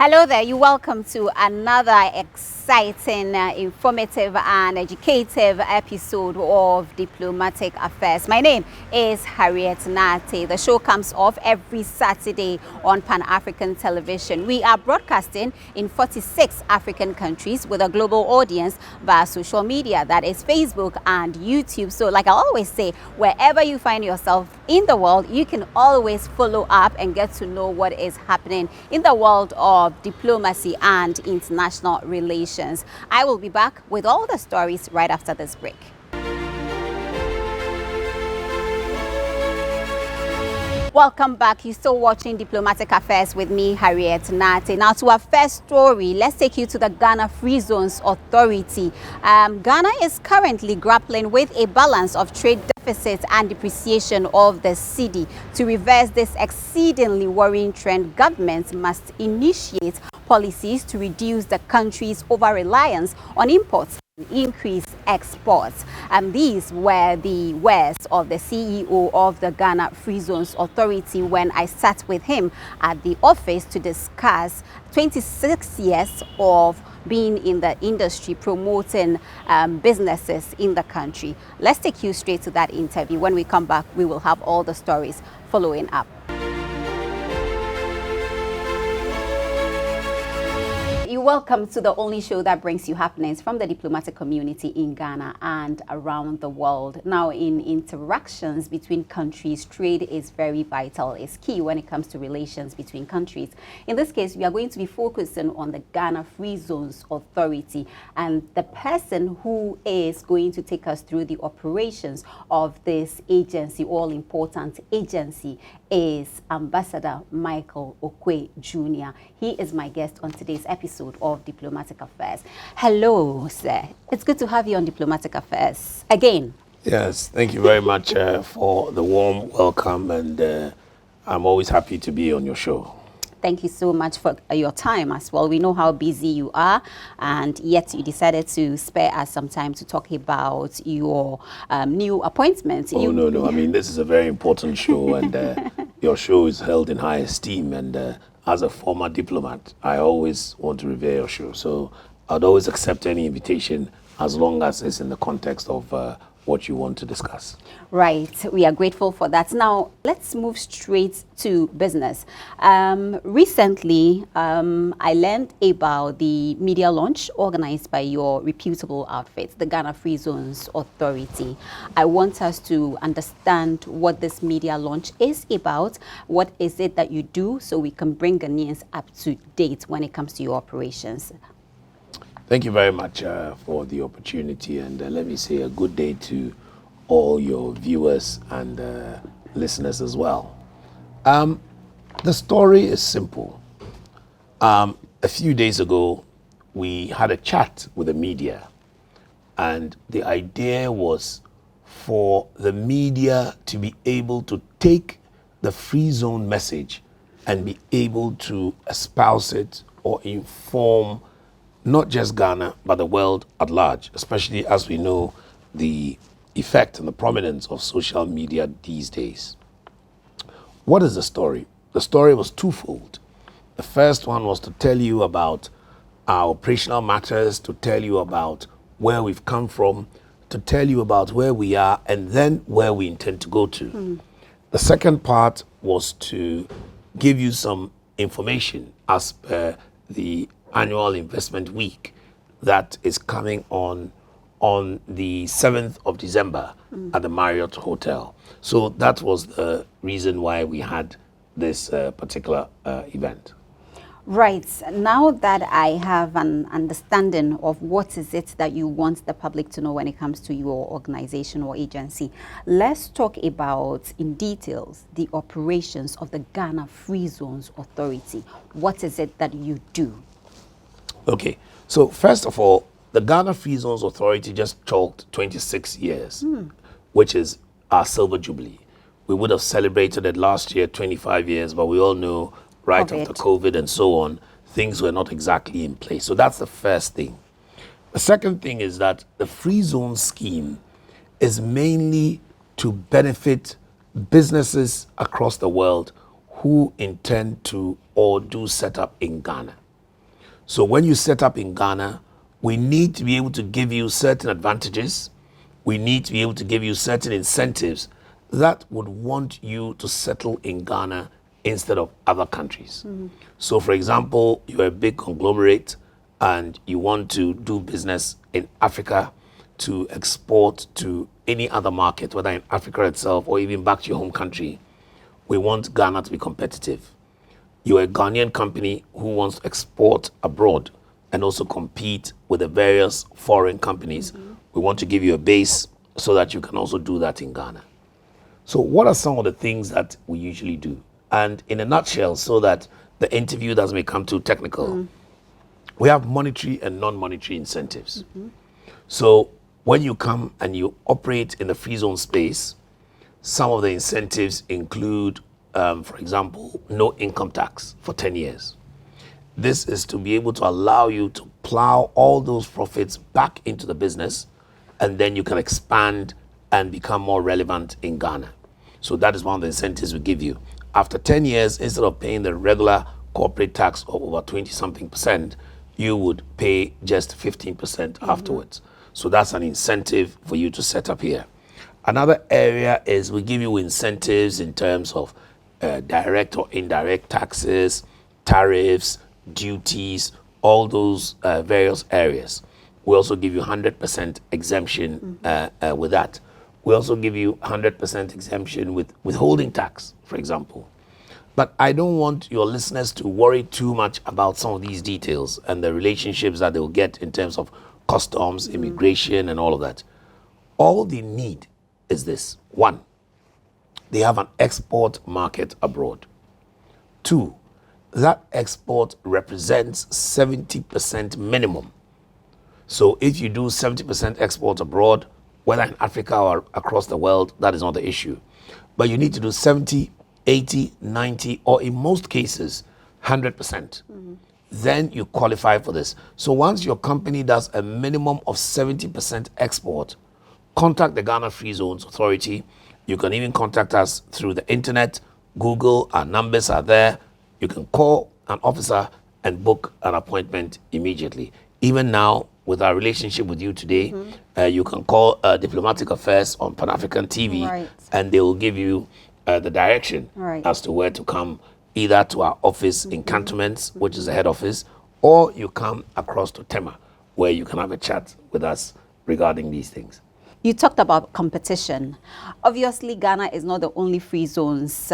Hello there, you're welcome to another exciting, informative and educative episode of Diplomatic Affairs. My name is Harriet Nate. The show comes off every Saturday on Pan-African television. We are broadcasting in 46 African countries with a global audience via social media, that is Facebook and YouTube. So like I always say, wherever you find yourself in the world, you can always follow up and get to know what is happening in the world of diplomacy and international relations. I will be back with all the stories right after this break. Welcome back. You're still watching Diplomatic Affairs with me, Harriet Nate. Now to our first story, let's take you to the Ghana Free Zones Authority. Ghana is currently grappling with a balance of trade deficit and depreciation of the cedi. To reverse this exceedingly worrying trend, governments must initiate policies to reduce the country's over-reliance on imports, increase exports. And these were the words of the CEO of the Ghana Free Zones Authority when I sat with him at the office to discuss 26 years of being in the industry, promoting businesses in the country. Let's take you straight to that interview. When we come back, we will have all the stories following up. You're welcome to the only show that brings you happenings from the diplomatic community in Ghana and around the world. Now, in interactions between countries, trade is very vital. It's key when it comes to relations between countries. In this case, we are going to be focusing on the Ghana Free Zones Authority, and the person who is going to take us through the operations of this agency, all-important agency, is Ambassador Michael Oquaye Jr. He is my guest on today's episode of Diplomatic Affairs. Hello, sir. It's good to have you on Diplomatic Affairs again. Yes, thank you very much for the warm welcome, and I'm always happy to be on your show. Thank you so much for your time as well. We know how busy you are, and yet you decided to spare us some time to talk about your new appointment. Oh, no. I mean, this is a very important show, and your show is held in high esteem. And as a former diplomat, I always want to revere your show. So I'd always accept any invitation as long as it's in the context of what you want to discuss. Right. We are grateful for that. Now, let's move straight to business. Recently, I learned about the media launch organized by your reputable outfit, the Ghana Free Zones Authority. I want us to understand what this media launch is about. What is it that you do so we can bring Ghanaians up to date when it comes to your operations? Thank you very much for the opportunity, and let me say a good day to all your viewers and listeners as well. The story is simple. A few days ago, we had a chat with the media, and the idea was for the media to be able to take the free zone message and be able to espouse it or inform not just Ghana, but the world at large, especially as we know the effect and the prominence of social media these days. What is the story? The story was twofold. The first one was to tell you about our operational matters, to tell you about where we've come from, to tell you about where we are, and then where we intend to go to. The second part was to give you some information as per the annual investment week that is coming on the 7th of December at the Marriott Hotel. So that was the reason why we had this particular event. Right. Now that I have an understanding of what is it that you want the public to know when it comes to your organization or agency, let's talk about in details the operations of the Ghana Free Zones Authority. What is it that you do? Okay, so first of all, the Ghana Free Zones Authority just chalked 26 years, which is our silver jubilee. We would have celebrated it last year, 25 years, but we all know right after COVID and so on, things were not exactly in place. So that's the first thing. The second thing is that the free zone scheme is mainly to benefit businesses across the world who intend to or do set up in Ghana. So when you set up in Ghana, we need to be able to give you certain advantages. We need to be able to give you certain incentives that would want you to settle in Ghana instead of other countries. So for example, you're a big conglomerate and you want to do business in Africa to export to any other market, whether in Africa itself or even back to your home country. We want Ghana to be competitive. You're a Ghanaian company who wants to export abroad and also compete with the various foreign companies. We want to give you a base so that you can also do that in Ghana. So what are some of the things that we usually do? And in a nutshell, so that the interview doesn't become too technical, we have monetary and non-monetary incentives. So when you come and you operate in the free zone space, some of the incentives include, for example, no income tax for 10 years. This is to be able to allow you to plow all those profits back into the business, and then you can expand and become more relevant in Ghana. So that is one of the incentives we give you. After 10 years, instead of paying the regular corporate tax of over 20-something%, you would pay just 15% afterwards. So that's an incentive for you to set up here. Another area is we give you incentives in terms of direct or indirect taxes, tariffs, duties, all those various areas. We also give you 100% exemption with that. We also give you 100% exemption with withholding tax, for example. But I don't want your listeners to worry too much about some of these details and the relationships that they'll get in terms of customs, immigration, and all of that. All they need is this. One, they have an export market abroad. Two, that export represents 70% minimum. So if you do 70% export abroad, whether in Africa or across the world, that is not the issue. But you need to do 70, 80, 90, or in most cases, 100%. Then you qualify for this. So once your company does a minimum of 70% export, contact the Ghana Free Zones Authority. You can even contact us through the internet, Google, our numbers are there. You can call an officer and book an appointment immediately. Even now, with our relationship with you today, you can call Diplomatic Affairs on Pan-African TV, and they will give you the direction as to where to come, either to our office in Cantonments, which is the head office, or you come across to Tema, where you can have a chat with us regarding these things. You talked about competition. Obviously, Ghana is not the only free zones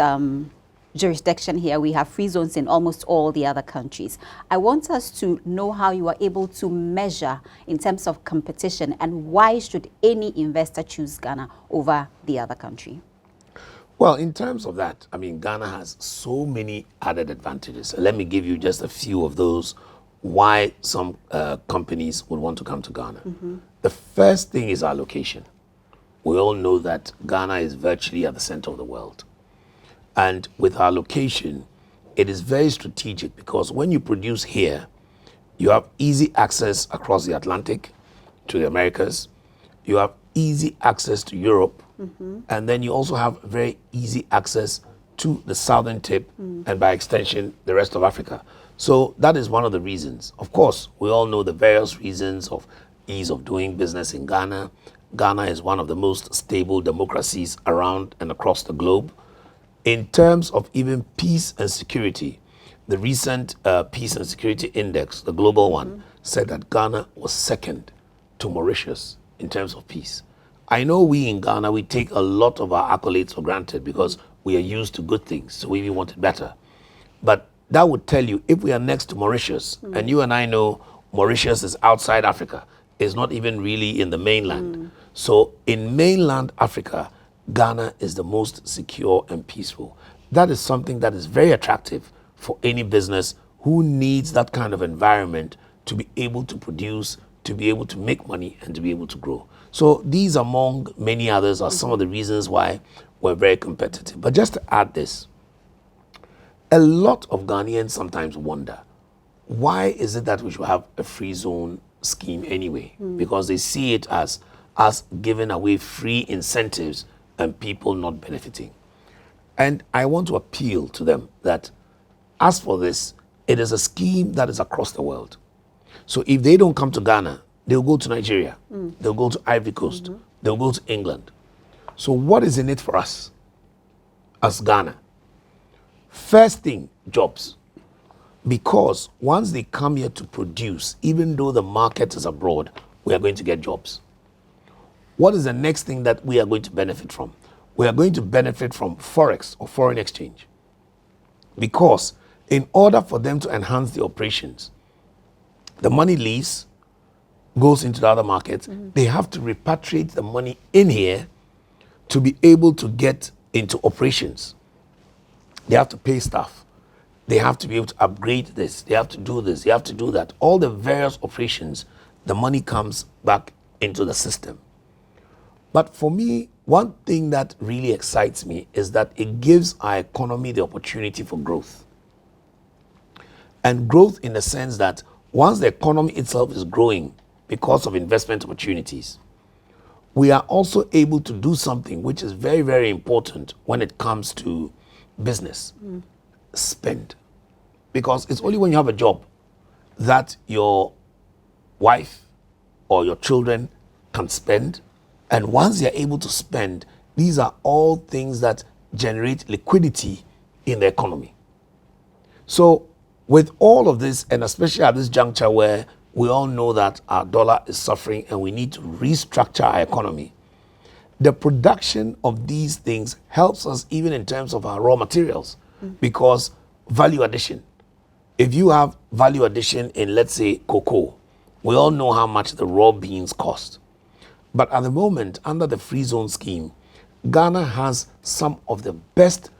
jurisdiction here. We have free zones in almost all the other countries. I want us to know how you are able to measure in terms of competition, and why should any investor choose Ghana over the other country? Well, in terms of that, I mean, Ghana has so many added advantages. Let me give you just a few of those why some companies would want to come to Ghana. The first thing is our location. We all know that Ghana is virtually at the center of the world. And with our location, it is very strategic, because when you produce here, you have easy access across the Atlantic to the Americas. You have easy access to Europe. And then you also have very easy access to the southern tip, and by extension, the rest of Africa. So that is one of the reasons. Of course, we all know the various reasons of ease of doing business in Ghana. Ghana is one of the most stable democracies around and across the globe. In terms of even peace and security, the recent Peace and Security Index, the global one, said that Ghana was second to Mauritius in terms of peace. I know we in Ghana, we take a lot of our accolades for granted because we are used to good things, so we even want it better. But that would tell you, if we are next to Mauritius, and you and I know Mauritius is outside Africa, it's not even really in the mainland. So in mainland Africa, Ghana is the most secure and peaceful. That is something that is very attractive for any business who needs that kind of environment to be able to produce, to be able to make money, and to be able to grow. So these, among many others, are some of the reasons why we're very competitive. But just to add this, a lot of Ghanaians sometimes wonder, why is it that we should have a free zone scheme anyway? Because they see it as us giving away free incentives and people not benefiting. And I want to appeal to them that, as for this, it is a scheme that is across the world. So if they don't come to Ghana, they'll go to Nigeria, they'll go to Ivory Coast, they'll go to England. So what is in it for us as Ghana? First thing, jobs. Because once they come here to produce, even though the market is abroad, we are going to get jobs. What is the next thing that we are going to benefit from? We are going to benefit from forex or foreign exchange. Because in order for them to enhance the operations, the money leaves, goes into the other markets. They have to repatriate the money in here to be able to get into operations. They have to pay staff. They have to be able to upgrade this. They have to do this. They have to do that. All the various operations, the money comes back into the system. But for me, one thing that really excites me is that it gives our economy the opportunity for growth. And growth in the sense that once the economy itself is growing because of investment opportunities, we are also able to do something which is very, very important when it comes to business. Spend. Because it's only when you have a job that your wife or your children can spend. And once they're able to spend, these are all things that generate liquidity in the economy. So with all of this, and especially at this juncture where we all know that our dollar is suffering and we need to restructure our economy, the production of these things helps us even in terms of our raw materials, because value addition. If you have value addition in, let's say, cocoa, we all know how much the raw beans cost. But at the moment, under the free zone scheme, Ghana has some of the best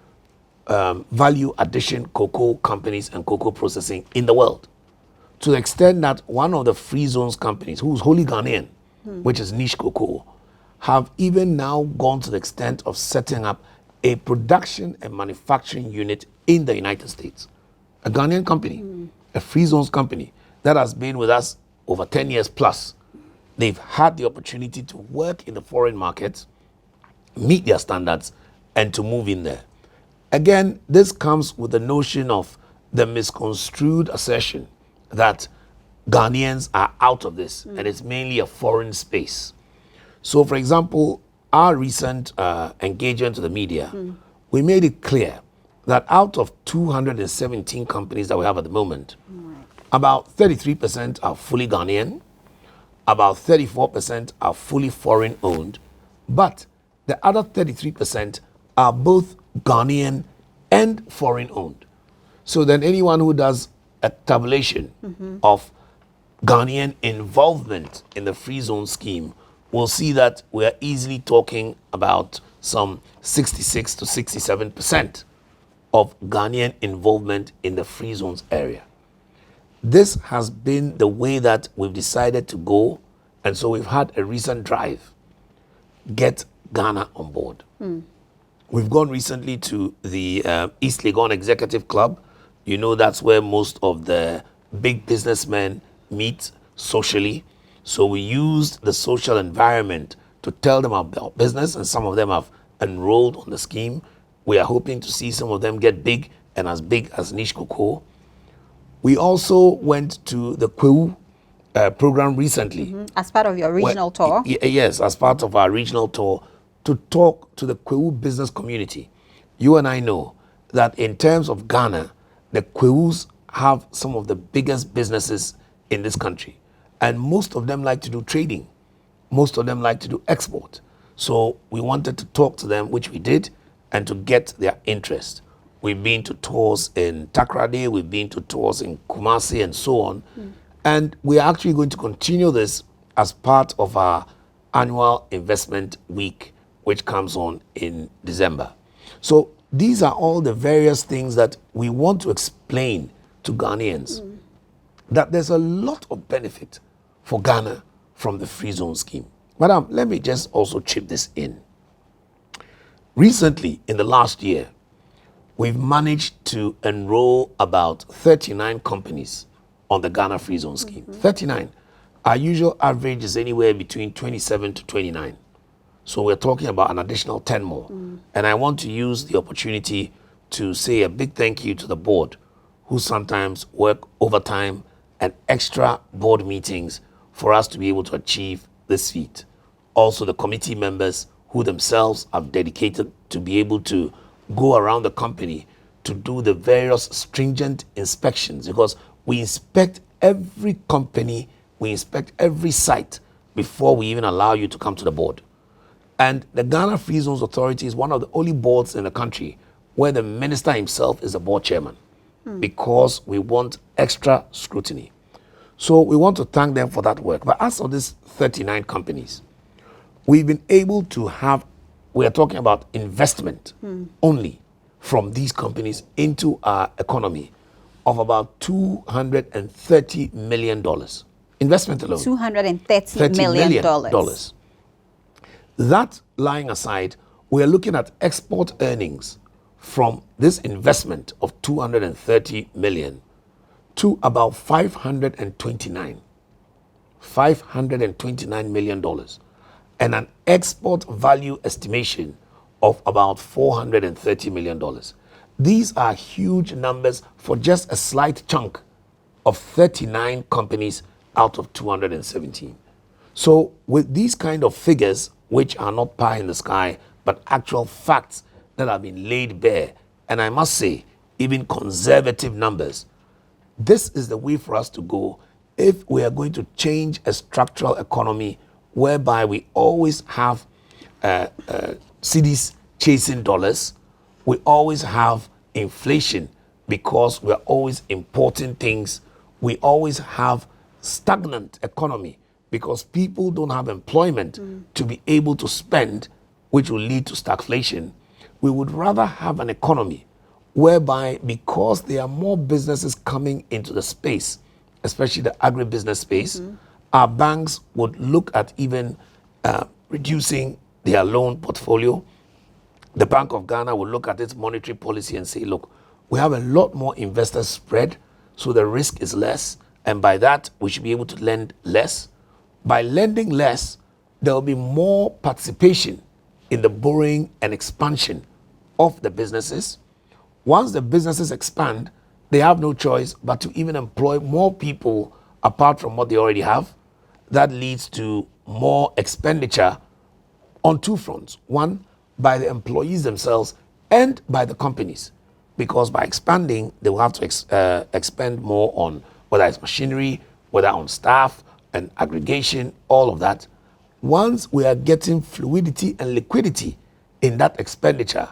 value addition cocoa companies and cocoa processing in the world. To the extent that one of the free zones companies, who's wholly Ghanaian, which is Niche Cocoa, have even now gone to the extent of setting up a production and manufacturing unit in the United States. A Ghanaian company, a free zones company that has been with us over 10 years plus. They've had the opportunity to work in the foreign markets, meet their standards, and to move in there. Again, this comes with the notion of the misconstrued assertion that Ghanaians are out of this and it's mainly a foreign space. So, for example, our recent engagement to the media, we made it clear that out of 217 companies that we have at the moment, about 33% are fully Ghanaian, about 34% are fully foreign owned, but the other 33% are both Ghanaian and foreign owned. So then anyone who does a tabulation of Ghanaian involvement in the free zone scheme will see that we are easily talking about some 66 to 67% of Ghanaian involvement in the free zones area. This has been the way that we've decided to go, and so we've had a recent drive, get Ghana on board. We've gone recently to the East Legon Executive Club. You know, that's where most of the big businessmen meet socially. So we used the social environment to tell them about business, and some of them have enrolled on the scheme. We are hoping to see some of them get big and as big as Niche Cocoa. We also went to the Kwewu program recently. As part of your regional tour? Yes, as part of our regional tour, to talk to the Kwewu business community. You and I know that in terms of Ghana, the Kwewus have some of the biggest businesses in this country. And most of them like to do trading. Most of them like to do export. So we wanted to talk to them, which we did, and to get their interest. We've been to tours in Takoradi, we've been to tours in Kumasi and so on. And we are actually going to continue this as part of our annual investment week, which comes on in December. So these are all the various things that we want to explain to Ghanaians, that there's a lot of benefit for Ghana from the free zone scheme. Madam, let me just also chip this in. Recently, in the last year, we've managed to enroll about 39 companies on the Ghana Free Zone scheme. 39. Our usual average is anywhere between 27 to 29. So we're talking about an additional 10 more. And I want to use the opportunity to say a big thank you to the board, who sometimes work overtime and extra board meetings for us to be able to achieve this feat. Also, the committee members who themselves are dedicated to be able to go around the company to do the various stringent inspections, because we inspect every company, we inspect every site before we even allow you to come to the board. And the Ghana Free Zones Authority is one of the only boards in the country where the minister himself is the board chairman, because we want extra scrutiny. So we want to thank them for that work. But as of these 39 companies, we've been able to have, we are talking about investment only from these companies into our economy of about $230 million. Investment alone. $230 million. That lying aside, we are looking at export earnings from this investment of 230 million to about $529 million, and an export value estimation of about $430 million. These are huge numbers for just a slight chunk of 39 companies out of 217. So with these kind of figures, which are not pie in the sky, but actual facts that have been laid bare, and I must say, even conservative numbers, this is the way for us to go if we are going to change a structural economy whereby we always have cities chasing dollars, we always have inflation because we're always importing things, we always have stagnant economy because people don't have employment to be able to spend, which will lead to stagflation. We would rather have an economy whereby, because there are more businesses coming into the space, especially the agribusiness space, our banks would look at even reducing their loan portfolio. The Bank of Ghana will look at its monetary policy and say, look, we have a lot more investors spread, so the risk is less, and by that, we should be able to lend less. By lending less, there will be more participation in the borrowing and expansion of the businesses. Once the businesses expand, they have no choice but to even employ more people apart from what they already have. That leads to more expenditure on two fronts. One, by the employees themselves and by the companies, because by expanding, they will have to expend more on whether it's machinery, whether on staff and aggregation, all of that. Once we are getting fluidity and liquidity in that expenditure,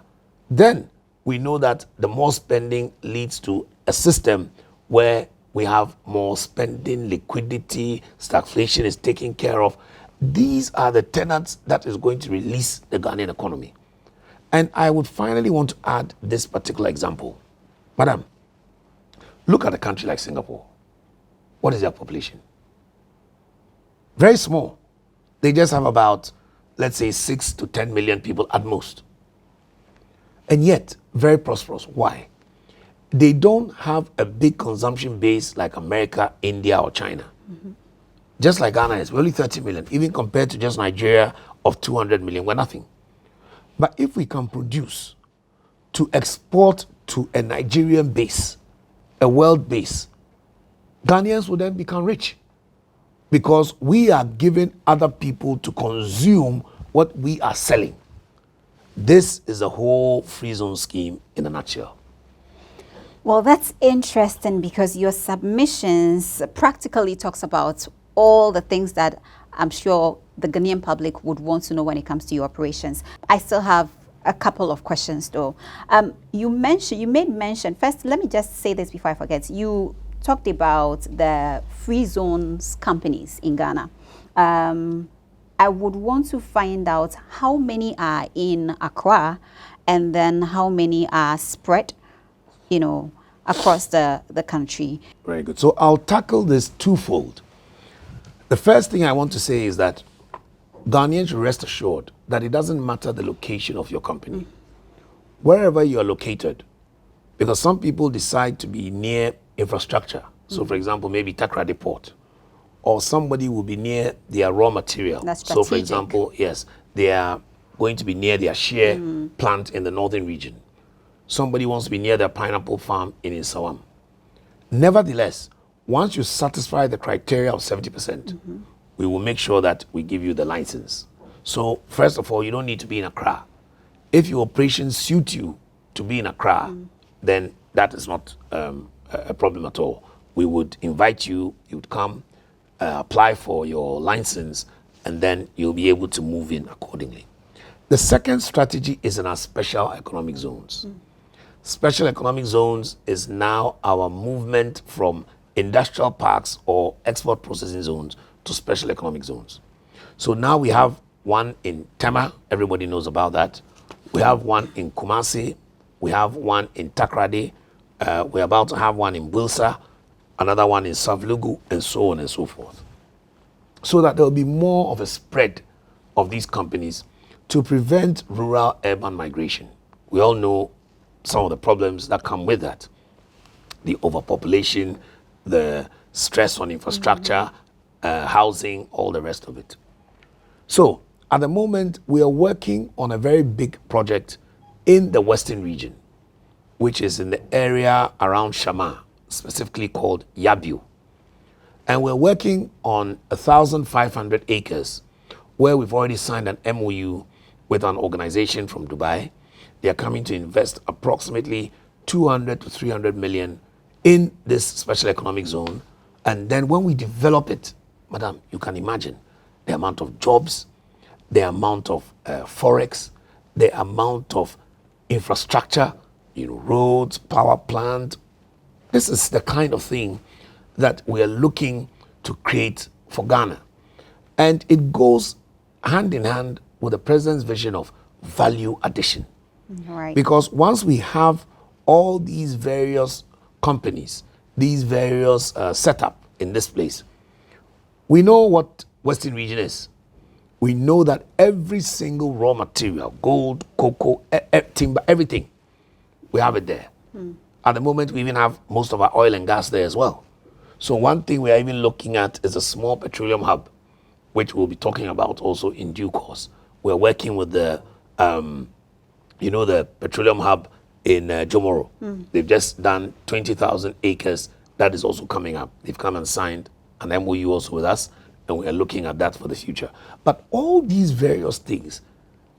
then we know that the more spending leads to a system where we have more spending, liquidity, stagflation is taken care of. These are the tenets that is going to release the Ghanaian economy. And I would finally want to add this particular example. Madam, look at a country like Singapore. What is their population? Very small. They just have about, let's say, 6 to 10 million people at most. And yet, very prosperous. Why? They don't have a big consumption base like America, India, or China. Just like Ghana is, we're only 30 million, even compared to just Nigeria of 200 million, we're nothing. But if we can produce to export to a Nigerian base, a world base, Ghanaians will then become rich, because we are giving other people to consume what we are selling. This is the whole free zone scheme in a nutshell. Well, that's interesting, because your submissions practically talks about all the things that I'm sure the Ghanaian public would want to know when it comes to your operations. I still have a couple of questions though. You made mention, first, let me just say this before I forget. You talked about the free zones companies in Ghana. I would want to find out how many are in Accra and then how many are spread, across the country. Very good. So I'll tackle this twofold. The first thing I want to say is that Ghanaians should rest assured that it doesn't matter the location of your company. Wherever you are located, because some people decide to be near infrastructure. So for example, maybe Takoradi Port, or somebody will be near their raw material. That's so for example, yes, they are going to be near their shea plant in the northern region. Somebody wants to be near their pineapple farm in Isawam. Nevertheless, once you satisfy the criteria of 70%, we will make sure that we give you the license. So first of all, you don't need to be in Accra. If your operations suit you to be in Accra, then that is not a problem at all. We would invite you, you would come, apply for your license, and then you'll be able to move in accordingly. The second strategy is in our special economic zones. Special economic zones is now our movement from industrial parks or export processing zones to special economic zones. So now we have one in Tema, everybody knows about that. We have one in Kumasi, we have one in Takrady, we're about to have one in Wilsa, another one in Savlugu, and so on and so forth. So that there will be more of a spread of these companies to prevent rural-urban migration. We all know some of the problems that come with that. The overpopulation, the stress on infrastructure, housing, all the rest of it. So at the moment, we are working on a very big project in the Western region, which is in the area around Shama, specifically called Yabiu. And we're working on 1,500 acres where we've already signed an MOU with an organization from Dubai. They are coming to invest approximately 200 to 300 million in this special economic zone. And then when we develop it, madam, you can imagine the amount of jobs, the amount of forex, the amount of infrastructure, roads, power plant. This is the kind of thing that we are looking to create for Ghana. And it goes hand in hand with the president's vision of value addition. Right. Because once we have all these various companies, these various setup in this place, we know what Western region is. We know that every single raw material, gold, cocoa, timber, everything, we have it there. At the moment, we even have most of our oil and gas there as well. So one thing we are even looking at is a small petroleum hub, which we'll be talking about also in due course. We're working with the, the petroleum hub in Jomoro. They've just done 20,000 acres. That is also coming up. They've come and signed an MOU also with us, and we are looking at that for the future. But all these various things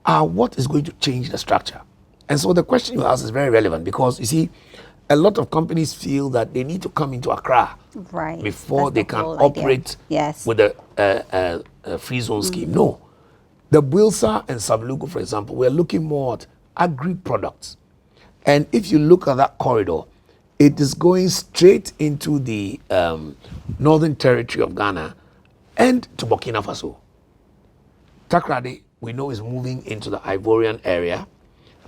are what is going to change the structure. And so the question you ask is very relevant because, you see, a lot of companies feel that they need to come into Accra before they can operate with a free zone scheme. No. The Wilsa and Savlugu, for example, we're looking more at agri-products. And if you look at that corridor, it is going straight into the northern territory of Ghana and to Burkina Faso. Takrady, we know, is moving into the Ivorian area.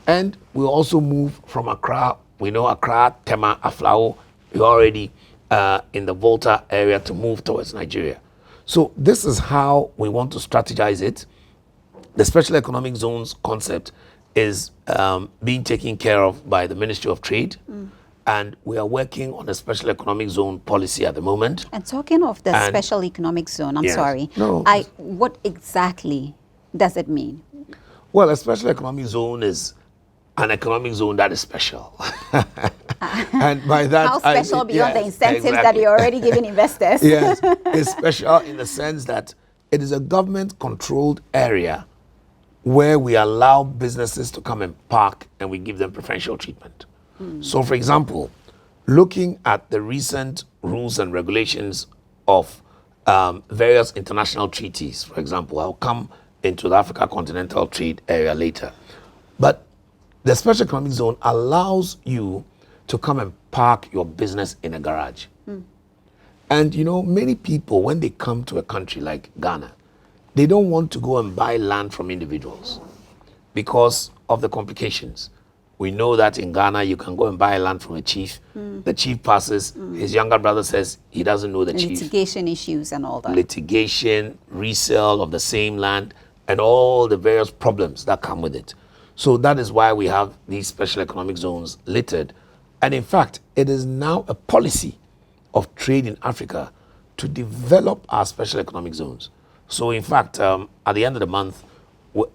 And we'll also move from Accra. We know Accra, Tema, Aflao, we're already in the Volta area to move towards Nigeria. So this is how we want to strategize it. The special economic zones concept is being taken care of by the Ministry of Trade. And we are working on a special economic zone policy at the moment. And talking of the special economic zone, I'm sorry. No. What exactly does it mean? Well, a special economic zone is an economic zone that is special. And by that, how special beyond the incentives that you're already giving investors? Yes, it's special in the sense that it is a government-controlled area where we allow businesses to come and park and we give them preferential treatment. So, for example, looking at the recent rules and regulations of various international treaties, for example, I'll come into the Africa Continental Trade Area later. But the special economic zone allows you to come and park your business in a garage. And many people, when they come to a country like Ghana, they don't want to go and buy land from individuals because of the complications. We know that in Ghana, you can go and buy land from a chief. The chief passes, his younger brother says he doesn't know the chief. Litigation issues and all that. Litigation, resale of the same land, and all the various problems that come with it. So that is why we have these special economic zones littered. And in fact, it is now a policy of trade in Africa to develop our special economic zones. So in fact, at the end of the month,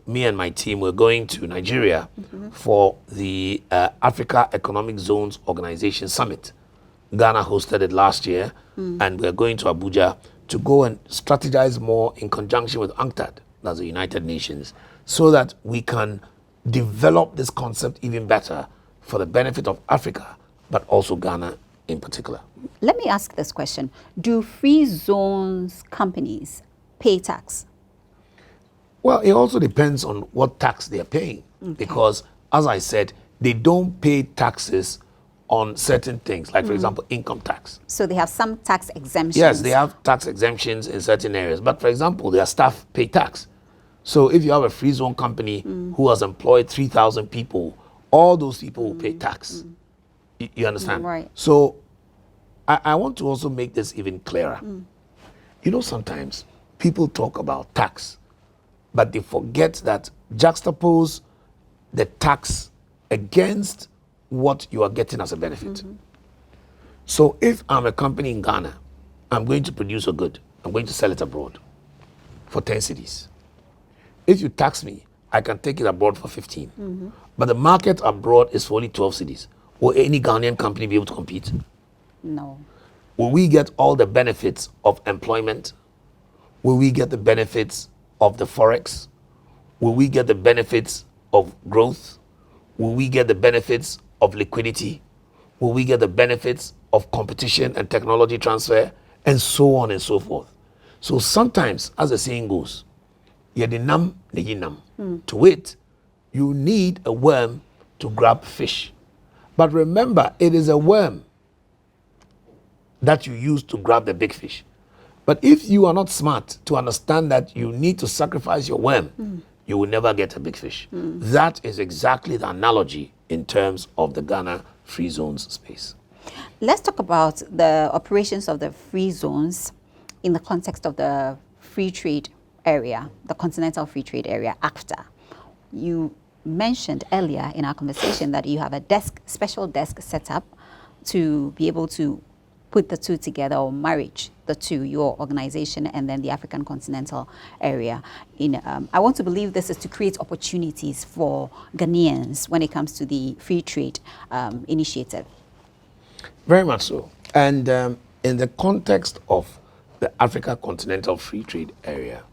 me and my team were going to Nigeria for the Africa Economic Zones Organization Summit, Ghana hosted it last year, and we're going to Abuja to go and strategize more in conjunction with UNCTAD, that's the United Nations, so that we can develop this concept even better for the benefit of Africa, but also Ghana in particular. Let me ask this question. Do free zones companies pay tax? Well, it also depends on what tax they're paying, because, as I said, they don't pay taxes on certain things, like, for example, income tax. So they have some tax exemptions? Yes, they have tax exemptions in certain areas. But, for example, their staff pay tax. So if you have a free zone company who has employed 3,000 people, all those people will pay tax. You understand? Right. So I want to also make this even clearer. You know, sometimes people talk about tax, but they forget that juxtapose the tax against what you are getting as a benefit. So if I'm a company in Ghana, I'm going to produce a good, I'm going to sell it abroad for 10 cedis. If you tax me, I can take it abroad for 15. But the market abroad is for only 12 cedis. Will any Ghanaian company be able to compete? No. Will we get all the benefits of employment? Will we get the benefits of the forex? Will we get the benefits of growth? Will we get the benefits of liquidity? Will we get the benefits of competition and technology transfer? And so on and so forth. So sometimes, as the saying goes, yedinam neyinam. To wit, you need a worm to grab fish. But remember, it is a worm that you use to grab the big fish. But if you are not smart to understand that you need to sacrifice your worm, you will never get a big fish. That is exactly the analogy in terms of the Ghana free zones space. Let's talk about the operations of the free zones in the context of the free trade area, the Continental Free Trade Area, AFTA. You mentioned earlier in our conversation that you have a special desk set up to be able to put the two together, or marriage the two, your organization and then the African Continental Area. I want to believe this is to create opportunities for Ghanaians when it comes to the free trade initiative. Very much so. And in the context of the Africa Continental Free Trade Area,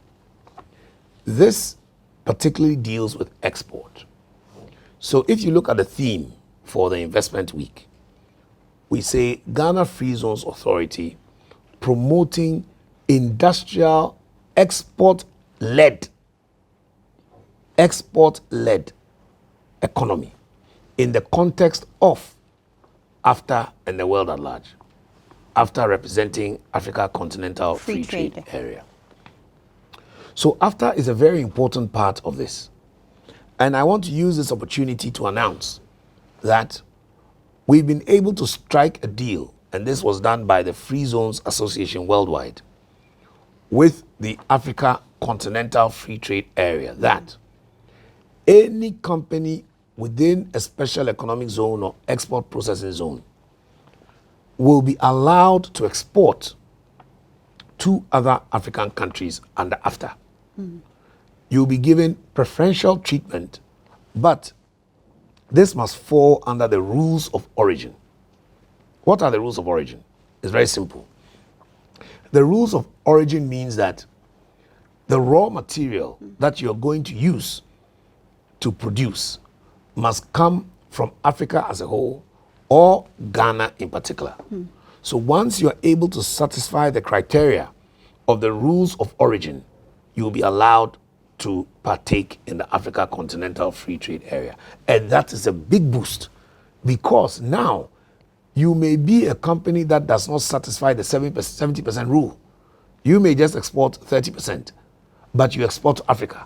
this particularly deals with export. So if you look at the theme for the investment week, we say Ghana Free Zones Authority promoting industrial export-led economy in the context of AFTA and the world at large. AFTA representing Africa Continental Free Trade Area. So AFTA is a very important part of this. And I want to use this opportunity to announce that we've been able to strike a deal, and this was done by the Free Zones Association Worldwide, with the Africa Continental Free Trade Area, that any company within a special economic zone or export processing zone will be allowed to export to other African countries under AFTA. You'll be given preferential treatment, but this must fall under the rules of origin. What are the rules of origin? It's very simple. The rules of origin means that the raw material that you're going to use to produce must come from Africa as a whole or Ghana in particular. So once you're able to satisfy the criteria of the rules of origin, you'll be allowed to partake in the Africa Continental Free Trade Area. And that is a big boost, because now you may be a company that does not satisfy the 70% rule. You may just export 30%, but you export to Africa.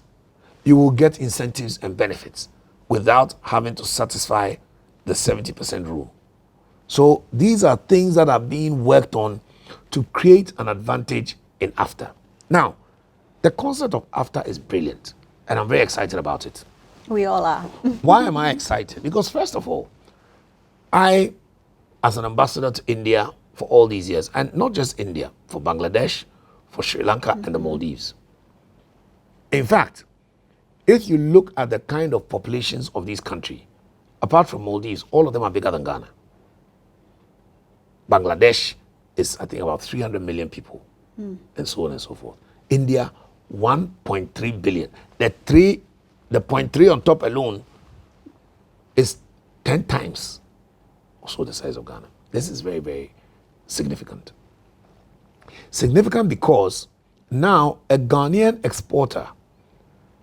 You will get incentives and benefits without having to satisfy the 70% rule. So these are things that are being worked on to create an advantage in AFTA. Now, the concept of AFTA is brilliant, and I'm very excited about it. We all are. Why am I excited? Because first of all, I, as an ambassador to India for all these years, and not just India, for Bangladesh, for Sri Lanka, and the Maldives. In fact, if you look at the kind of populations of these countries, apart from Maldives, all of them are bigger than Ghana. Bangladesh is, I think, about 300 million people, and so on and so forth. India, 1.3 billion. The 0.3 on top alone is 10 times also the size of Ghana. This is very, very significant. Significant because now a Ghanaian exporter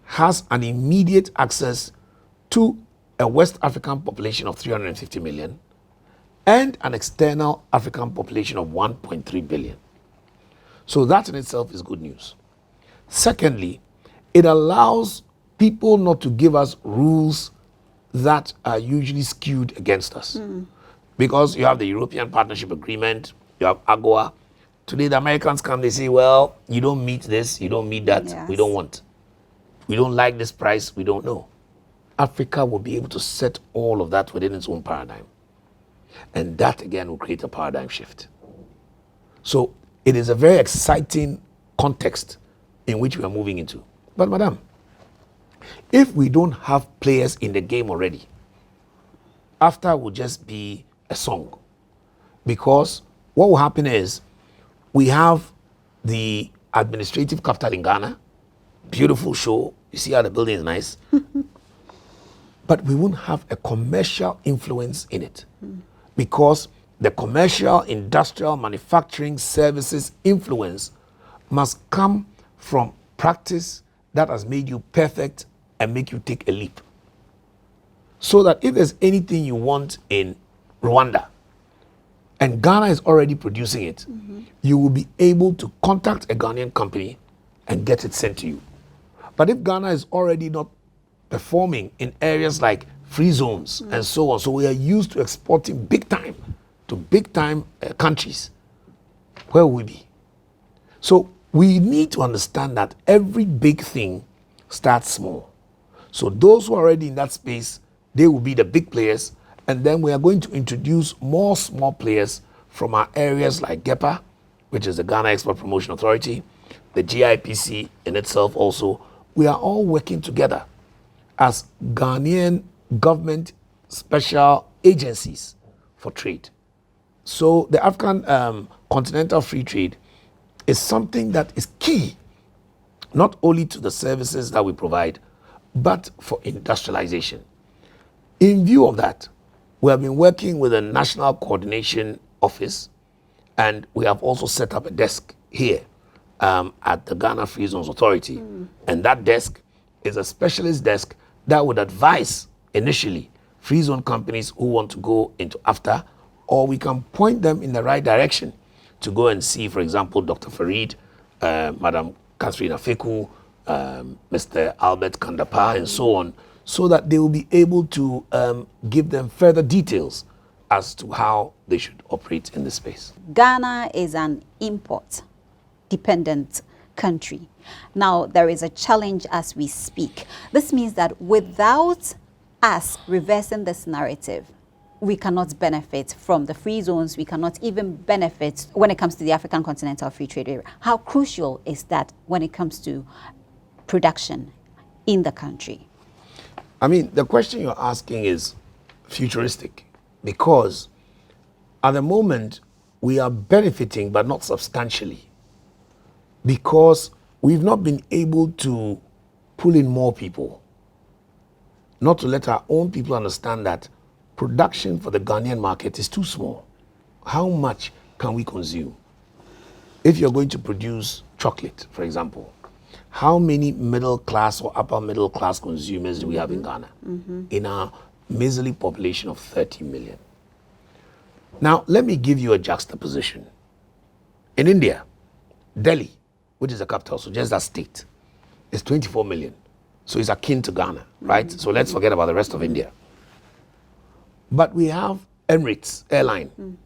has an immediate access to a West African population of 350 million and an external African population of 1.3 billion. So that in itself is good news. Secondly, it allows people not to give us rules that are usually skewed against us. Because you have the European Partnership Agreement, you have AGOA. Today the Americans come, they say, well, you don't meet this, you don't meet that, Yes. we don't want. We don't like this price, we don't know. Africa will be able to set all of that within its own paradigm. And that again will create a paradigm shift. So it is a very exciting context in which we are moving into. But madam, if we don't have players in the game already, after will just be a song. Because what will happen is we have the administrative capital in Ghana, beautiful show, you see how the building is nice, but we won't have a commercial influence in it. Because the commercial, industrial, manufacturing, services influence must come from practice that has made you perfect and make you take a leap. So that if there's anything you want in Rwanda, and Ghana is already producing it, you will be able to contact a Ghanaian company and get it sent to you. But if Ghana is already not performing in areas like free zones and so on, so we are used to exporting big time to big time countries, where will we be? So we need to understand that every big thing starts small. So those who are already in that space, they will be the big players, and then we are going to introduce more small players from our areas like GEPA, which is the Ghana Export Promotion Authority, the GIPC in itself also. We are all working together as Ghanaian government special agencies for trade. So the African Continental Free Trade is something that is key, not only to the services that we provide, but for industrialization. In view of that, we have been working with the National Coordination Office, and we have also set up a desk here at the Ghana Free Zones Authority. And that desk is a specialist desk that would advise initially free zone companies who want to go into AFTA, or we can point them in the right direction to go and see, for example, Dr. Farid, Madam Catherine Afeku, Mr. Albert Kandapa, and so on, so that they will be able to give them further details as to how they should operate in this space. Ghana is an import-dependent country. Now, there is a challenge as we speak. This means that without us reversing this narrative, we cannot benefit from the free zones. We cannot even benefit when it comes to the African Continental Free Trade Area. How crucial is that when it comes to production in the country? I mean, the question you're asking is futuristic, because at the moment we are benefiting, but not substantially, because we've not been able to pull in more people, not to let our own people understand that production for the Ghanaian market is too small. How much can we consume? If you're going to produce chocolate, for example, how many middle class or upper middle class consumers do we have in Ghana? In our measly population of 30 million. Now, let me give you a juxtaposition. In India, Delhi, which is the capital, so just that state, is 24 million. So it's akin to Ghana, right? So let's forget about the rest of India. But we have Emirates airline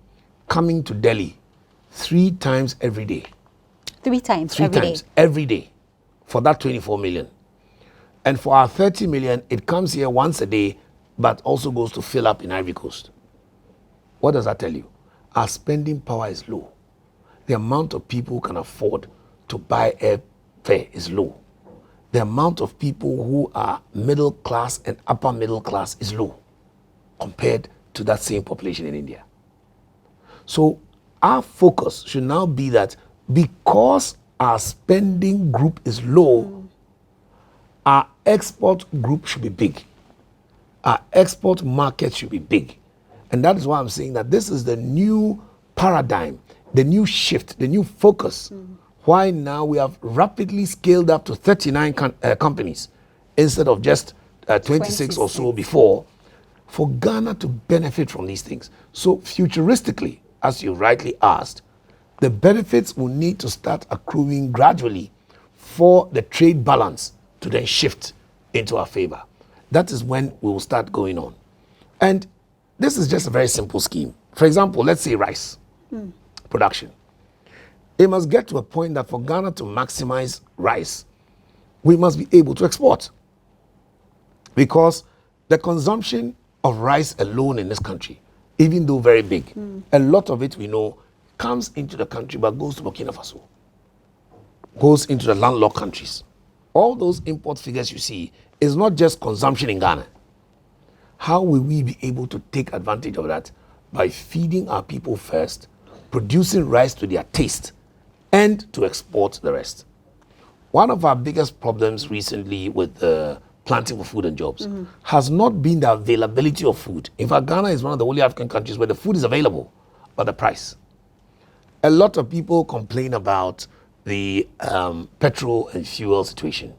coming to Delhi 3 times every day. 3 times Three every times day. every day for that 24 million. And for our 30 million, it comes here once a day, but also goes to fill up in Ivory Coast. What does that tell you? Our spending power is low. The amount of people who can afford to buy airfare is low. The amount of people who are middle class and upper middle class is low compared to that same population in India. So our focus should now be that because our spending group is low, our export group should be big. Our export market should be big. And that is why I'm saying that this is the new paradigm, the new shift, the new focus. Why now we have rapidly scaled up to 39 companies instead of just 26 or so before, for Ghana to benefit from these things. So futuristically, as you rightly asked, the benefits will need to start accruing gradually for the trade balance to then shift into our favor. That is when we will start going on. And this is just a very simple scheme. For example, let's say rice production. It must get to a point that for Ghana to maximize rice, we must be able to export. Because the consumption of rice alone in this country, even though very big, a lot of it we know comes into the country but goes to Burkina Faso, goes into the landlocked countries. All those import figures you see is not just consumption in Ghana. How will we be able to take advantage of that? By feeding our people first, producing rice to their taste, and to export the rest. One of our biggest problems recently with the planting for food and jobs has not been the availability of food. In fact, Ghana is one of the only African countries where the food is available, but the price. A lot of people complain about the petrol and fuel situation.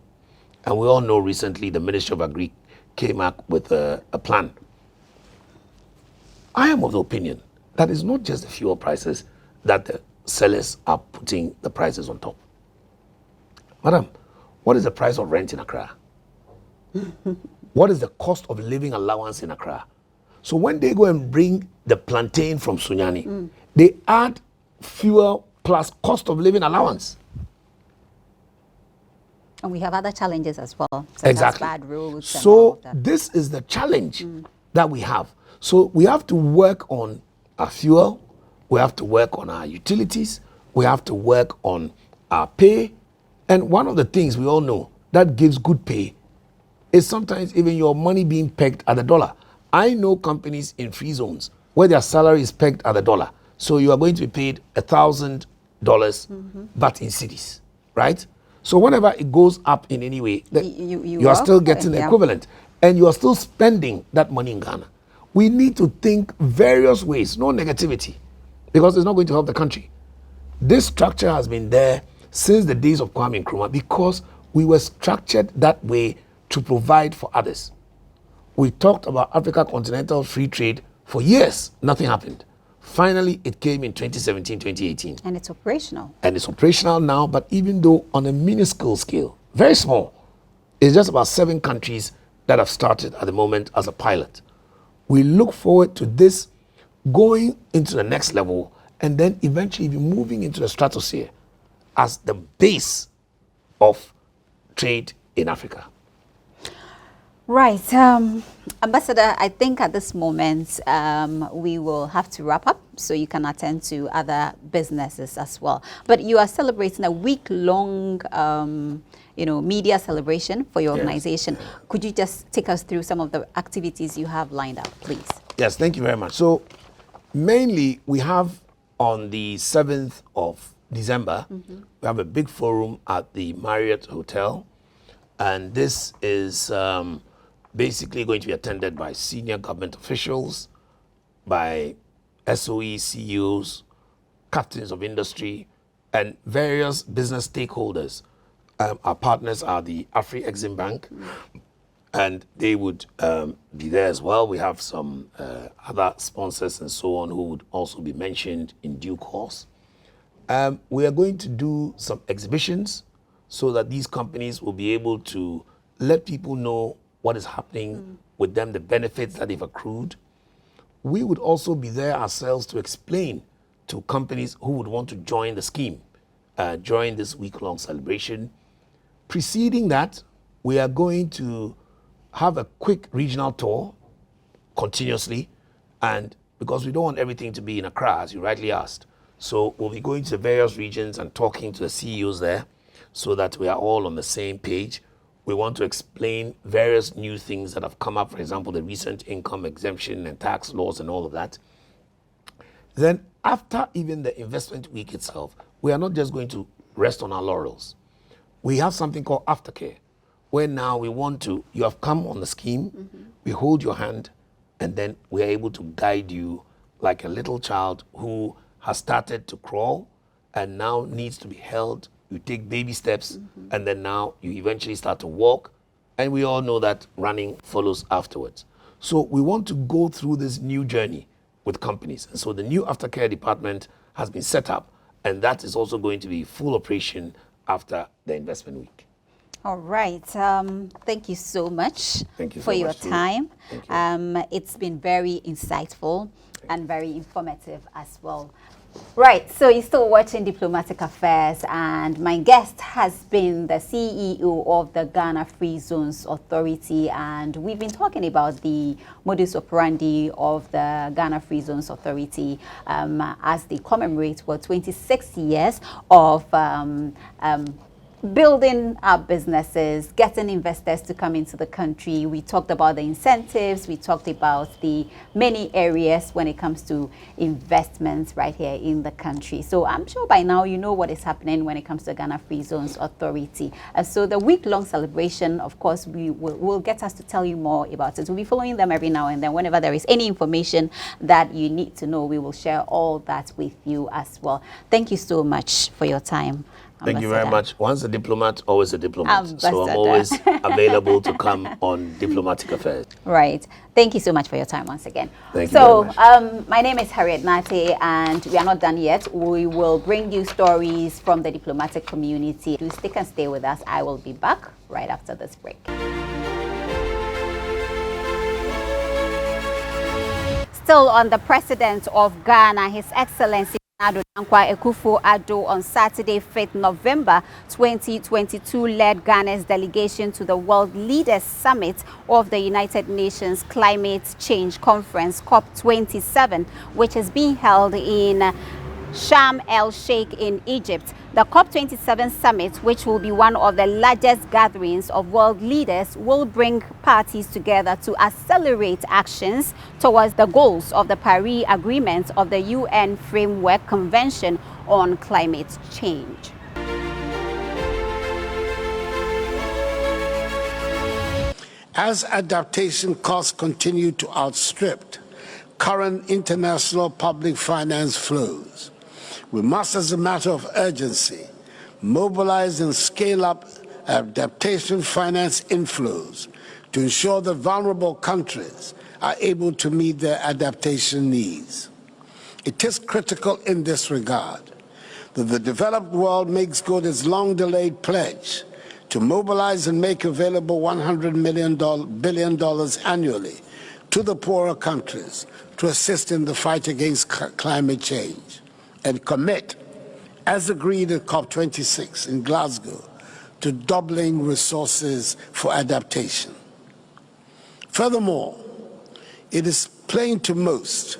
And we all know recently the Ministry of Agri came up with a plan. I am of the opinion that it's not just the fuel prices that the sellers are putting the prices on top. Madam, what is the price of rent in Accra? What is the cost of living allowance in Accra? So when they go and bring the plantain from Sunyani, they add fuel plus cost of living allowance. And we have other challenges as well, such Exactly. as bad roads. So this is the challenge that we have. So we have to work on our fuel, we have to work on our utilities, we have to work on our pay. And one of the things we all know that gives good pay is sometimes even your money being pegged at the dollar. I know companies in free zones where their salary is pegged at the dollar. So you are going to be paid $1,000, but in cities, right? So whenever it goes up in any way, you are still getting the equivalent, and you are still spending that money in Ghana. We need to think various ways, no negativity, because it's not going to help the country. This structure has been there since the days of Kwame Nkrumah because we were structured that way to provide for others. We talked about Africa Continental Free Trade for years, nothing happened. Finally, it came in 2017, 2018. And it's operational. And it's operational now, but even though on a minuscule scale, very small, it's just about 7 countries that have started at the moment as a pilot. We look forward to this going into the next level and then eventually be moving into the stratosphere as the base of trade in Africa. Right. Ambassador, I think at this moment we will have to wrap up so you can attend to other businesses as well. But you are celebrating a week-long media celebration for your organization. Could you just take us through some of the activities you have lined up, please? Yes, thank you very much. So mainly we have on the 7th of December, we have a big forum at the Marriott Hotel. And this is basically going to be attended by senior government officials, by SOE CEOs, captains of industry, and various business stakeholders. Our partners are the Afri-Exim Bank, and they would be there as well. We have some other sponsors and so on who would also be mentioned in due course. We are going to do some exhibitions so that these companies will be able to let people know what is happening with them, the benefits that they've accrued. We would also be there ourselves to explain to companies who would want to join the scheme during this week-long celebration. Preceding that, we are going to have a quick regional tour continuously, and because we don't want everything to be in Accra, as you rightly asked. So we'll be going to the various regions and talking to the CEOs there so that we are all on the same page. We want to explain various new things that have come up, for example, the recent income exemption and tax laws and all of that. Then after even the investment week itself, we are not just going to rest on our laurels. We have something called aftercare, where now we want to, you have come on the scheme, we hold your hand, and then we are able to guide you like a little child who has started to crawl and now needs to be held. You take baby steps, and then now you eventually start to walk. And we all know that running follows afterwards. So we want to go through this new journey with companies. And so the new aftercare department has been set up, and that is also going to be full operation after the investment week. All right. Thank you so much for your time. It's been very insightful and very informative as well. Right, so you're still watching Diplomatic Affairs, and my guest has been the CEO of the Ghana Free Zones Authority, and we've been talking about the modus operandi of the Ghana Free Zones Authority as they commemorate 26 years of building our businesses, getting investors to come into the country. We talked about the incentives. We talked about the many areas when it comes to investments right here in the country. So I'm sure by now you know what is happening when it comes to Ghana Free Zones Authority. So the week-long celebration, of course, will get us to tell you more about it. We'll be following them every now and then. Whenever there is any information that you need to know, we will share all that with you as well. Thank you so much for your time. Thank you very much. Once a diplomat, always a diplomat. Ambassador. So I'm always available to come on Diplomatic Affairs. Right. Thank you so much for your time once again. Thank you very much. My name is Harriet Nate, and we are not done yet. We will bring you stories from the diplomatic community. Do stick and stay with us. I will be back right after this break. Still on the President of Ghana, His Excellency Ambassador Oquaye Jr. on Saturday, 5th November 2022, led Ghana's delegation to the World Leaders Summit of the United Nations Climate Change Conference, COP27, which is being held in Sharm el-Sheikh in Egypt. The COP27 summit, which will be one of the largest gatherings of world leaders, will bring parties together to accelerate actions towards the goals of the Paris Agreement of the UN Framework Convention on Climate Change. As adaptation costs continue to outstrip current international public finance flows, we must, as a matter of urgency, mobilize and scale up adaptation finance inflows to ensure that vulnerable countries are able to meet their adaptation needs. It is critical in this regard that the developed world makes good its long-delayed pledge to mobilize and make available $100 billion annually to the poorer countries to assist in the fight against climate change, and commit, as agreed at COP26 in Glasgow, to doubling resources for adaptation. Furthermore, it is plain to most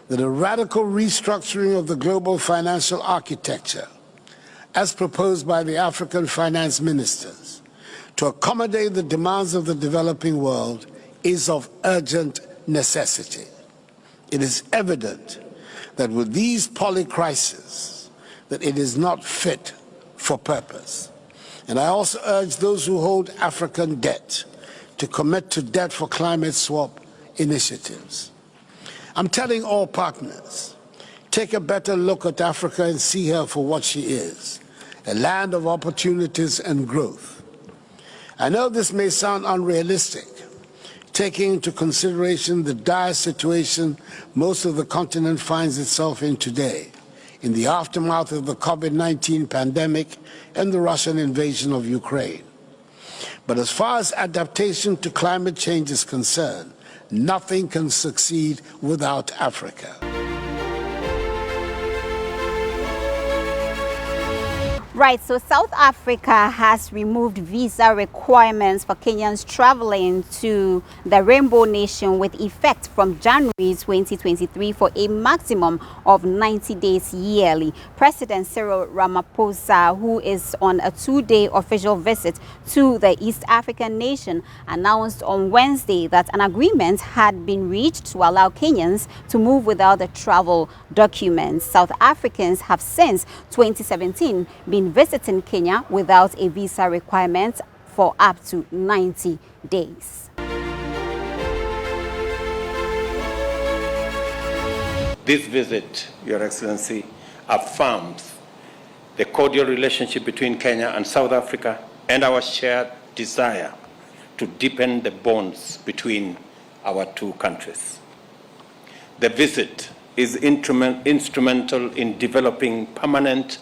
that a radical restructuring of the global financial architecture, as proposed by the African finance ministers, to accommodate the demands of the developing world is of urgent necessity. It is evident that with these polycrises, that it is not fit for purpose. And I also urge those who hold African debt to commit to debt for climate swap initiatives. I'm telling all partners, take a better look at Africa and see her for what she is, a land of opportunities and growth. I know this may sound unrealistic, taking into consideration the dire situation most of the continent finds itself in today, in the aftermath of the COVID-19 pandemic and the Russian invasion of Ukraine. But as far as adaptation to climate change is concerned, nothing can succeed without Africa. Right, so South Africa has removed visa requirements for Kenyans traveling to the Rainbow Nation with effect from January 2023 for a maximum of 90 days yearly. President Cyril Ramaphosa, who is on a 2-day official visit to the East African nation, announced on Wednesday that an agreement had been reached to allow Kenyans to move without the travel documents. South Africans have since 2017 been visiting Kenya without a visa requirement for up to 90 days. This visit, Your Excellency, affirms the cordial relationship between Kenya and South Africa and our shared desire to deepen the bonds between our two countries. The visit is instrumental in developing permanent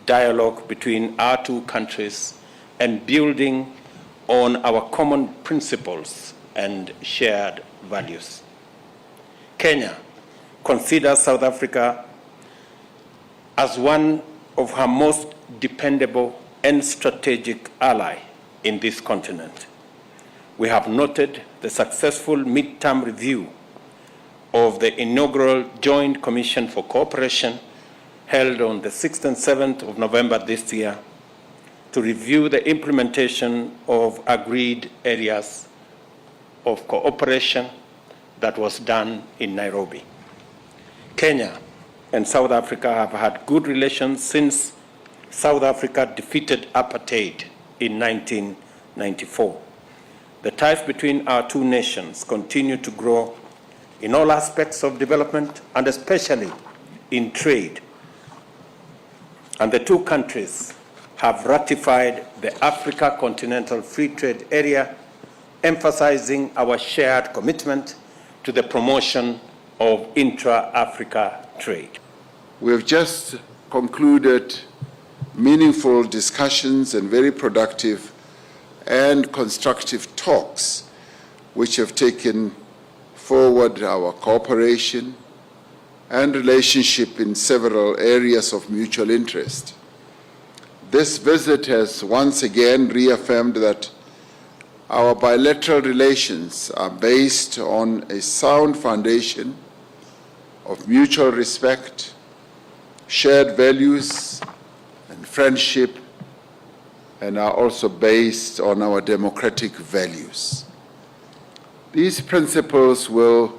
dialogue between our two countries and building on our common principles and shared values. Kenya considers South Africa as one of her most dependable and strategic ally in this continent. We have noted the successful midterm review of the inaugural Joint Commission for Cooperation held on the 6th and 7th of November this year to review the implementation of agreed areas of cooperation that was done in Nairobi. Kenya and South Africa have had good relations since South Africa defeated apartheid in 1994. The ties between our two nations continue to grow in all aspects of development and especially in trade. And the two countries have ratified the Africa Continental Free Trade Area, emphasizing our shared commitment to the promotion of intra-Africa trade. We have just concluded meaningful discussions and very productive and constructive talks which have taken forward our cooperation and relationship in several areas of mutual interest. This visit has once again reaffirmed that our bilateral relations are based on a sound foundation of mutual respect, shared values, and friendship, and are also based on our democratic values. These principles will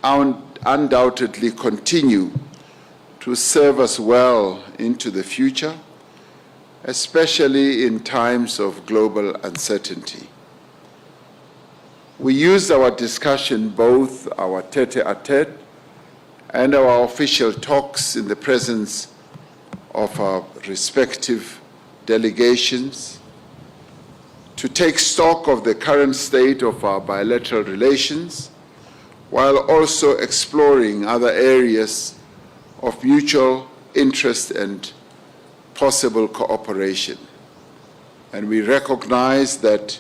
undoubtedly continue to serve us well into the future, especially in times of global uncertainty. We used our discussion, both our tete-a-tete and our official talks in the presence of our respective delegations, to take stock of the current state of our bilateral relations, while also exploring other areas of mutual interest and possible cooperation. And we recognize that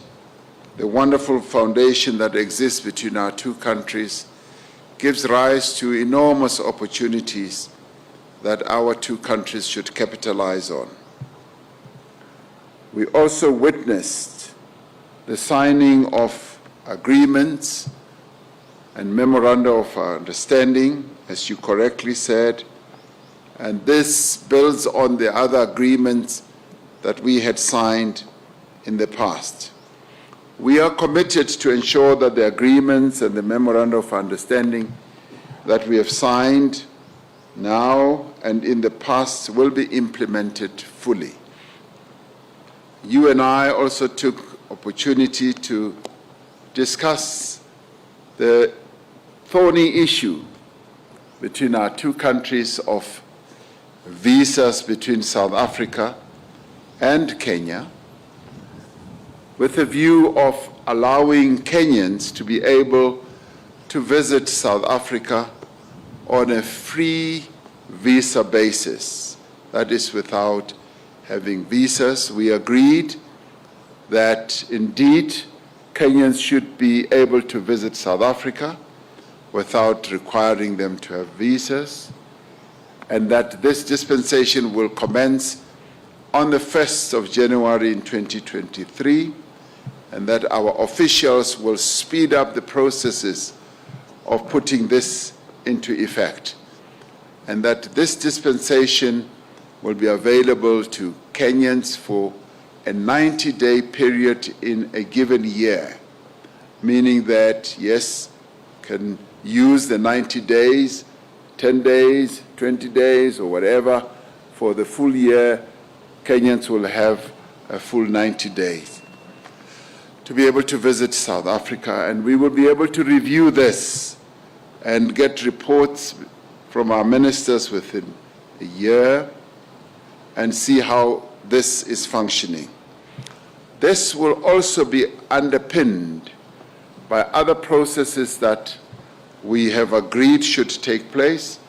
the wonderful foundation that exists between our two countries gives rise to enormous opportunities that our two countries should capitalize on. We also witnessed the signing of agreements and memoranda of understanding, as you correctly said, and this builds on the other agreements that we had signed in the past. We are committed to ensure that the agreements and the memoranda of understanding that we have signed now and in the past will be implemented fully. You and I also took opportunity to discuss the thorny issue between our two countries of visas between South Africa and Kenya, with a view of allowing Kenyans to be able to visit South Africa on a free visa basis, that is without having visas. We agreed that indeed Kenyans should be able to visit South Africa without requiring them to have visas, and that this dispensation will commence on the 1st of January in 2023, and that our officials will speed up the processes of putting this into effect, and that this dispensation will be available to Kenyans for a 90-day period in a given year, meaning that, yes, can use the 90 days, 10 days, 20 days, or whatever. For the full year, Kenyans will have a full 90 days to be able to visit South Africa, and we will be able to review this and get reports from our ministers within a year and see how this is functioning. This will also be underpinned by other processes that we have agreed should take place,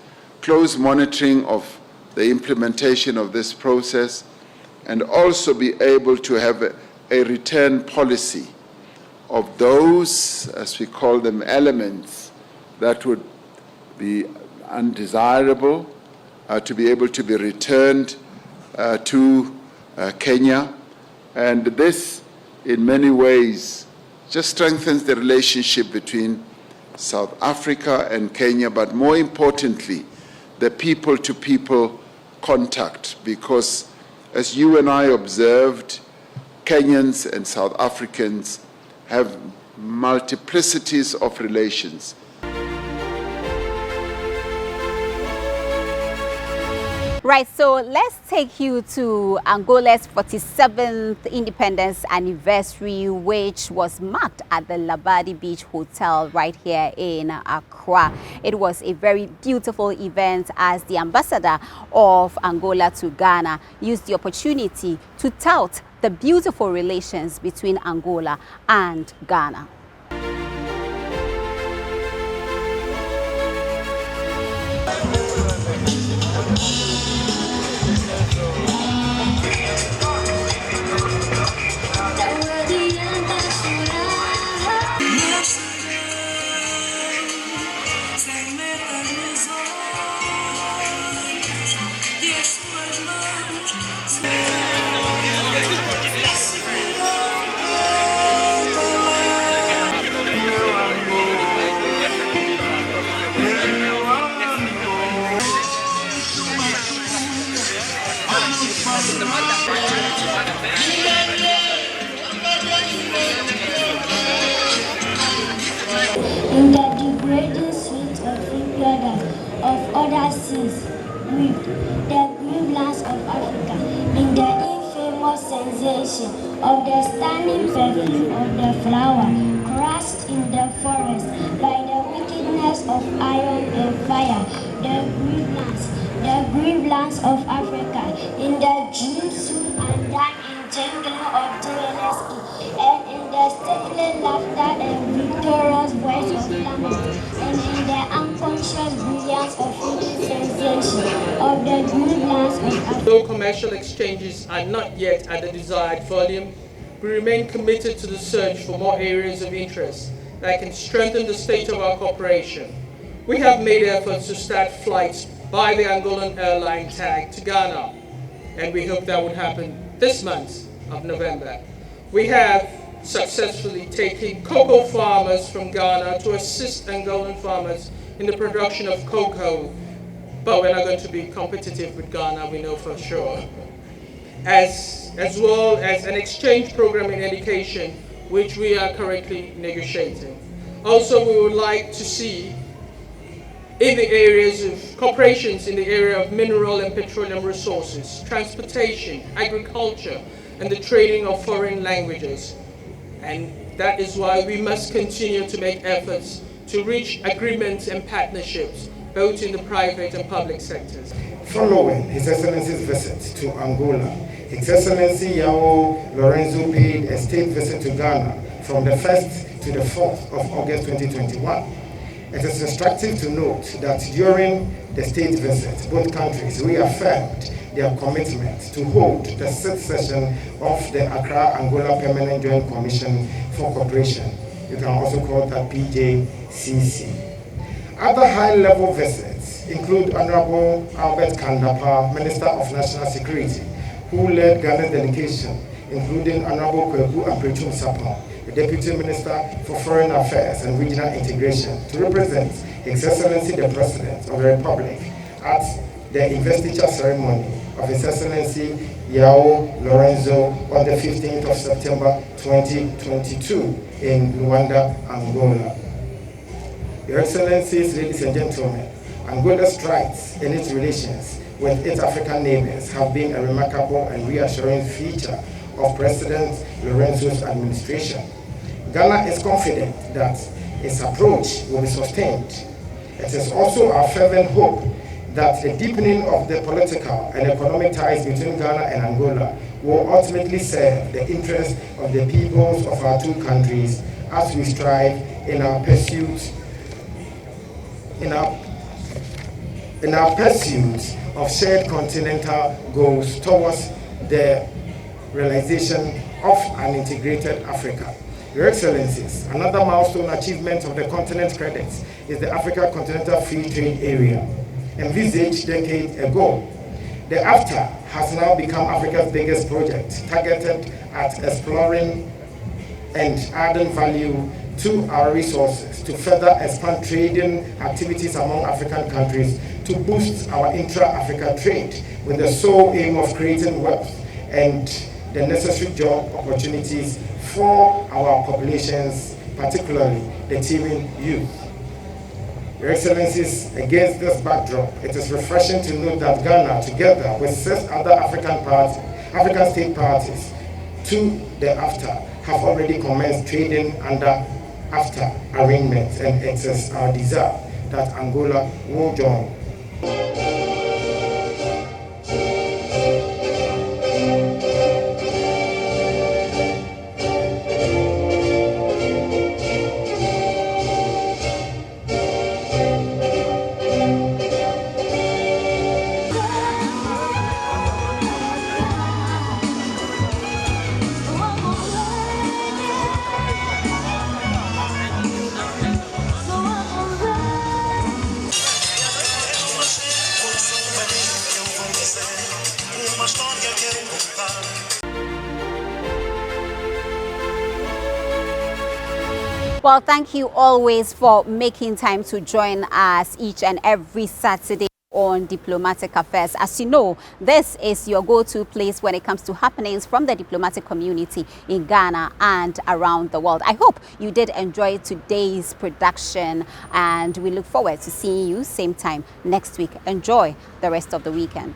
close monitoring of the implementation of this process, and also be able to have a return policy of those, as we call them, elements that would be undesirable, to be able to be returned to Kenya. And this, in many ways, just strengthens the relationship between South Africa and Kenya, but more importantly, the people-to-people contact, because as you and I observed, Kenyans and South Africans have multiplicities of relations. Right, so let's take you to Angola's 47th independence anniversary, which was marked at the Labadi Beach Hotel right here in Accra. It was a very beautiful event as the ambassador of Angola to Ghana used the opportunity to tout the beautiful relations between Angola and Ghana. In the degrading sweet of Uganda, of other seas, breathed the green lands of Africa, in the infamous sensation of the stunning perfume of the flower, crushed in the forest by the wickedness of iron and fire, the green lands of Africa, in the dream soon undone entangling of jealousy, and in the stately laughter and victorious voice of lament, and in the unconscious brilliance of hidden sensation of the green lands of Africa. Though commercial exchanges are not yet at the desired volume, we remain committed to the search for more areas of interest that can strengthen the state of our cooperation. We have made efforts to start flights by the Angolan airline TAG to Ghana, and we hope that would happen this month of November. We have successfully taken cocoa farmers from Ghana to assist Angolan farmers in the production of cocoa, but we're not going to be competitive with Ghana, we know for sure. As well as an exchange program in education, which we are currently negotiating. Also, we would like to see in the areas of cooperations in the area of mineral and petroleum resources, transportation, agriculture, and the training of foreign languages. And that is why we must continue to make efforts to reach agreements and partnerships, both in the private and public sectors. Following His Excellency's visit to Angola, His Excellency Yao Lorenzo paid a state visit to Ghana from the 1st to the 4th of August 2021. It is instructive to note that during the state visit, both countries reaffirmed their commitment to hold the 6th session of the Accra-Angola Permanent Joint Commission for Cooperation. You can also call that PJCC. Other high-level visits include Honorable Albert Kandapa, Minister of National Security, who led Ghana's delegation, including Honorable Kweku Ampechum Sapon, the Deputy Minister for Foreign Affairs and Regional Integration, to represent His Excellency the President of the Republic at the investiture ceremony of His Excellency Yao Lorenzo on the 15th of September 2022 in Luanda, Angola. Your Excellencies, ladies and gentlemen, Angola's strides in its relations with its African neighbors have been a remarkable and reassuring feature of President Lorenzo's administration. Ghana is confident that its approach will be sustained. It is also our fervent hope that the deepening of the political and economic ties between Ghana and Angola will ultimately serve the interests of the peoples of our two countries as we strive in our pursuit of shared continental goals towards the realization of an integrated Africa. Your Excellencies, another milestone achievement of the continent's credits is the Africa Continental Free Trade Area. Envisaged decades ago, the AFTA has now become Africa's biggest project, targeted at exploring and adding value to our resources to further expand trading activities among African countries, to boost our intra-Africa trade with the sole aim of creating wealth and the necessary job opportunities for our populations, particularly the teeming youth. Your Excellencies, against this backdrop, it is refreshing to note that Ghana, together with 6 other African state parties to the AFTA, have already commenced trading under AFTA arrangements, and it is our desire that Angola will join. Well, thank you always for making time to join us each and every Saturday on Diplomatic Affairs. As you know, this is your go-to place when it comes to happenings from the diplomatic community in Ghana and around the world. I hope you did enjoy today's production, and we look forward to seeing you same time next week. Enjoy the rest of the weekend.